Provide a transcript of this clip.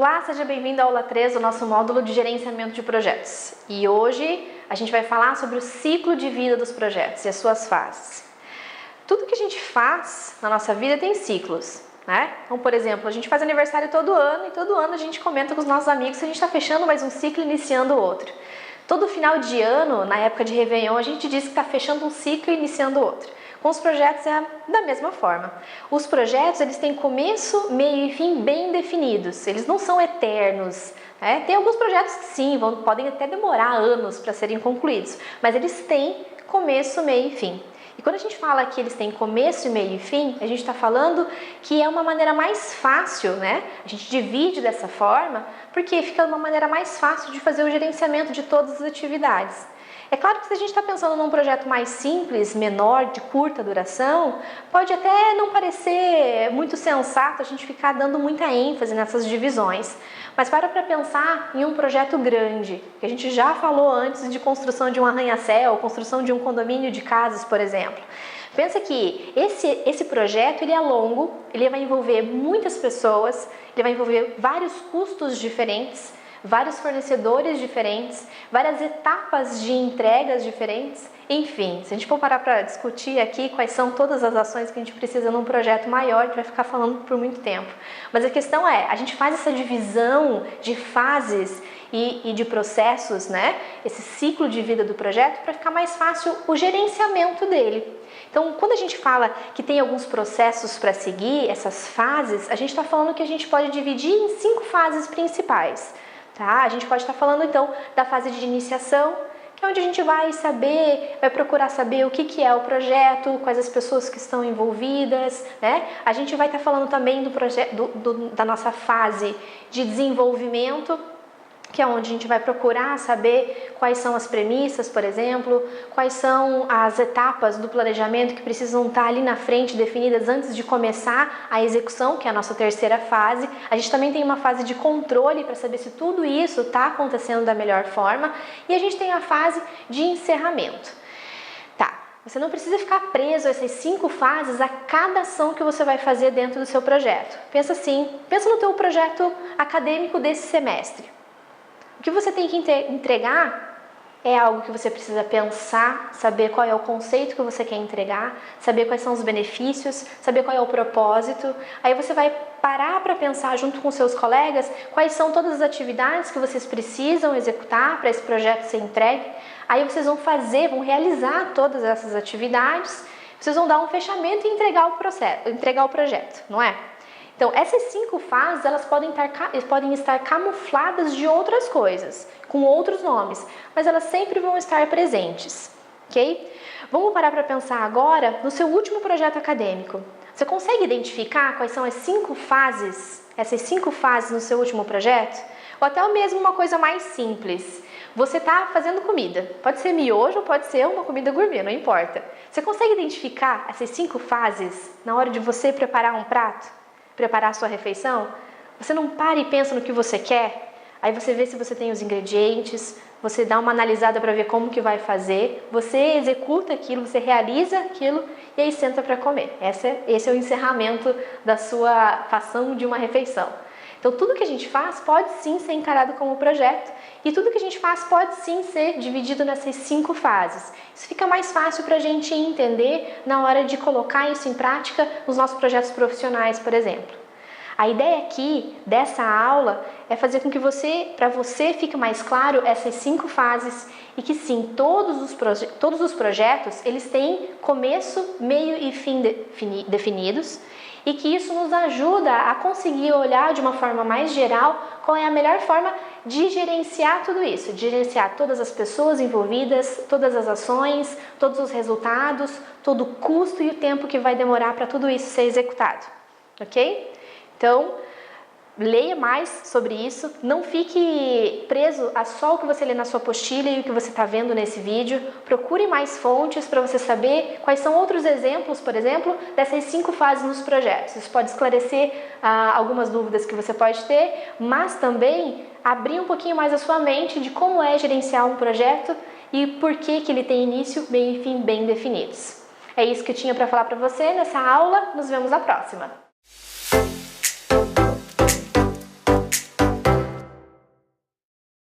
Olá, seja bem-vindo à aula 3 do nosso módulo de gerenciamento de projetos. E hoje a gente vai falar sobre o ciclo de vida dos projetos e as suas fases. Tudo que a gente faz na nossa vida tem ciclos, né? Então, por exemplo, a gente faz aniversário todo ano e todo ano a gente comenta com os nossos amigos que a gente está fechando mais um ciclo e iniciando outro. Todo final de ano, na época de Réveillon, a gente diz que está fechando um ciclo e iniciando outro. Com os projetos é da mesma forma. Os projetos, eles têm começo, meio e fim bem definidos. Eles não são eternos, né? Tem alguns projetos que sim, podem até demorar anos para serem concluídos, mas eles têm começo, meio e fim. E quando a gente fala que eles têm começo, meio e fim, a gente está falando que é uma maneira mais fácil, né? A gente divide dessa forma porque fica uma maneira mais fácil de fazer o gerenciamento de todas as atividades. É claro que se a gente está pensando num projeto mais simples, menor, de curta duração, pode até não parecer muito sensato a gente ficar dando muita ênfase nessas divisões. Mas para pensar em um projeto grande, que a gente já falou antes de construção de um arranha-céu, construção de um condomínio de casas, por exemplo. Pensa que esse projeto ele é longo, ele vai envolver muitas pessoas, ele vai envolver vários custos diferentes, vários fornecedores diferentes, várias etapas de entregas diferentes, enfim, se a gente for parar para discutir aqui quais são todas as ações que a gente precisa num projeto maior, a gente vai ficar falando por muito tempo. Mas a questão é, a gente faz essa divisão de fases e de processos, né? Esse ciclo de vida do projeto para ficar mais fácil o gerenciamento dele. Então, quando a gente fala que tem alguns processos para seguir, essas fases, a gente está falando que a gente pode dividir em 5 fases principais. Tá? A gente pode estar falando então da fase de iniciação, que é onde a gente vai procurar saber o que é o projeto, quais as pessoas que estão envolvidas, né? A gente vai estar falando também da nossa fase de desenvolvimento, que é onde a gente vai procurar saber quais são as premissas, por exemplo, quais são as etapas do planejamento que precisam estar ali na frente definidas antes de começar a execução, que é a nossa terceira fase. A gente também tem uma fase de controle para saber se tudo isso está acontecendo da melhor forma. E a gente tem a fase de encerramento. Tá, você não precisa ficar preso a essas 5 fases a cada ação que você vai fazer dentro do seu projeto. Pensa assim, pensa no teu projeto acadêmico desse semestre. O que você tem que entregar é algo que você precisa pensar, saber qual é o conceito que você quer entregar, saber quais são os benefícios, saber qual é o propósito. Aí você vai parar para pensar junto com seus colegas quais são todas as atividades que vocês precisam executar para esse projeto ser entregue. Aí vocês vão realizar todas essas atividades, vocês vão dar um fechamento e entregar o projeto, não é? Então, essas 5 fases, elas podem estar camufladas de outras coisas, com outros nomes, mas elas sempre vão estar presentes, ok? Vamos parar para pensar agora no seu último projeto acadêmico. Você consegue identificar quais são as 5 fases, essas 5 fases no seu último projeto? Ou até mesmo uma coisa mais simples. Você está fazendo comida, pode ser miojo ou pode ser uma comida gourmet, não importa. Você consegue identificar essas 5 fases na hora de você preparar um prato? Preparar a sua refeição? Você não para e pensa no que você quer, aí você vê se você tem os ingredientes, você dá uma analisada para ver como que vai fazer, você executa aquilo, você realiza aquilo e aí senta para comer. Esse é o encerramento da sua fação de uma refeição. Então tudo que a gente faz pode sim ser encarado como projeto e tudo que a gente faz pode sim ser dividido nessas 5 fases. Isso fica mais fácil para a gente entender na hora de colocar isso em prática nos nossos projetos profissionais, por exemplo. A ideia aqui dessa aula é fazer com que para você fique mais claro essas 5 fases e que sim, todos os projetos eles têm começo, meio e fim definidos e que isso nos ajuda a conseguir olhar de uma forma mais geral qual é a melhor forma de gerenciar tudo isso, de gerenciar todas as pessoas envolvidas, todas as ações, todos os resultados, todo o custo e o tempo que vai demorar para tudo isso ser executado, ok? Então, leia mais sobre isso, não fique preso a só o que você lê na sua apostila e o que você está vendo nesse vídeo. Procure mais fontes para você saber quais são outros exemplos, por exemplo, dessas 5 fases nos projetos. Isso pode esclarecer algumas dúvidas que você pode ter, mas também abrir um pouquinho mais a sua mente de como é gerenciar um projeto e por que ele tem início, meio e fim bem definidos. É isso que eu tinha para falar para você nessa aula, nos vemos na próxima!